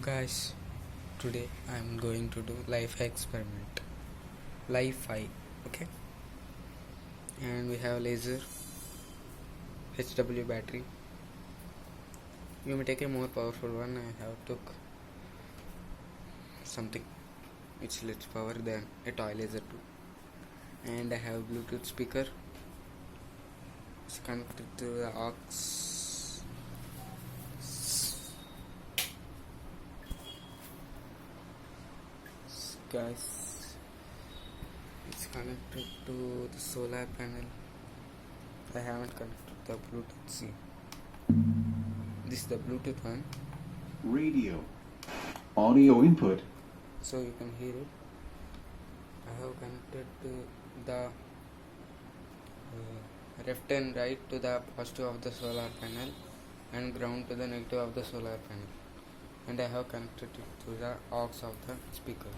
Guys, today I'm going to do life experiment. Li-Fi, okay? And we have laser, HW battery. You may take a more powerful one. I have took something which less power than a toy laser too. And I have Bluetooth speaker. It's connected to the aux. Guys, it's connected to the solar panel. I haven't connected the Bluetooth. See, this is the Bluetooth one. Radio. Audio input. So you can hear it. I have connected to the left and right to the positive of the solar panel and ground to the negative of the solar panel. And I have connected it to the aux of the speaker.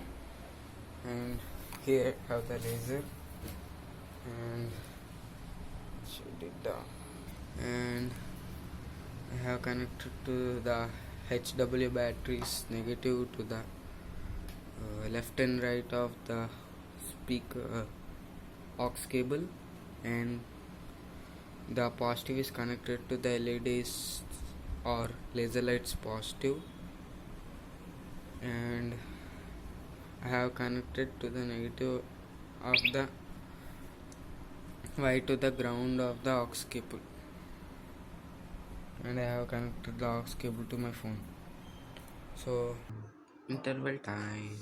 And here I have the laser and shut it down. And I have connected to the HW batteries negative to the left and right of the speaker aux cable, and the positive is connected to the LEDs or laser lights positive, and I have connected to the negative of the Y to the ground of the aux cable, and I have connected the aux cable to my phone. So interval time.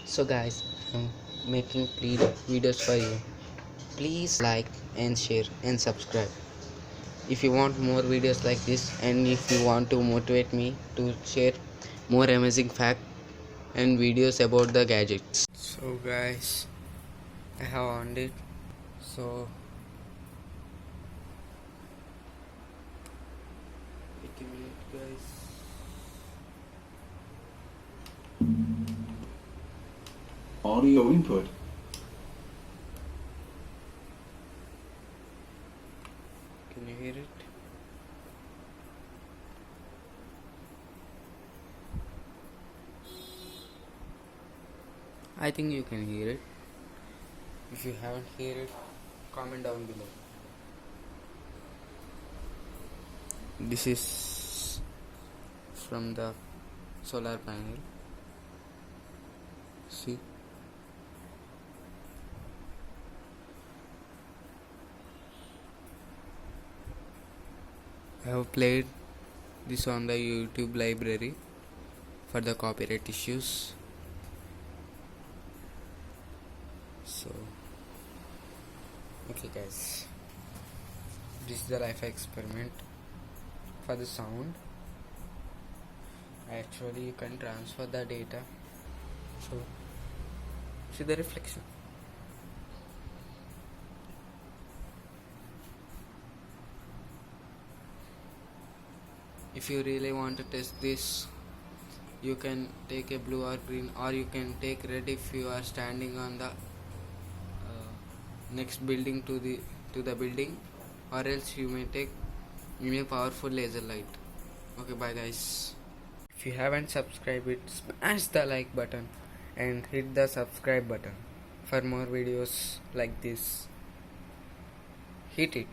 So guys, I'm making videos for you. Please like and share and subscribe if you want more videos like this, and if you want to motivate me to share more amazing facts and videos about the gadgets. So guys, I have on it. So wait a minute, guys. Audio input. Can you hear it? I think you can hear it. If you haven't heard it, comment down below. This is from the solar panel. See? I have played this on the YouTube library for the copyright issues. So, okay guys, this is the life experiment. For the sound, actually you can transfer the data. So, see the reflection. If you really want to test this, you can take a blue or green, or you can take red if you are standing on the next building to the building, or else you may take a powerful laser light. Okay, bye guys. If you haven't subscribed it, smash the like button and hit the subscribe button for more videos like this. Hit it.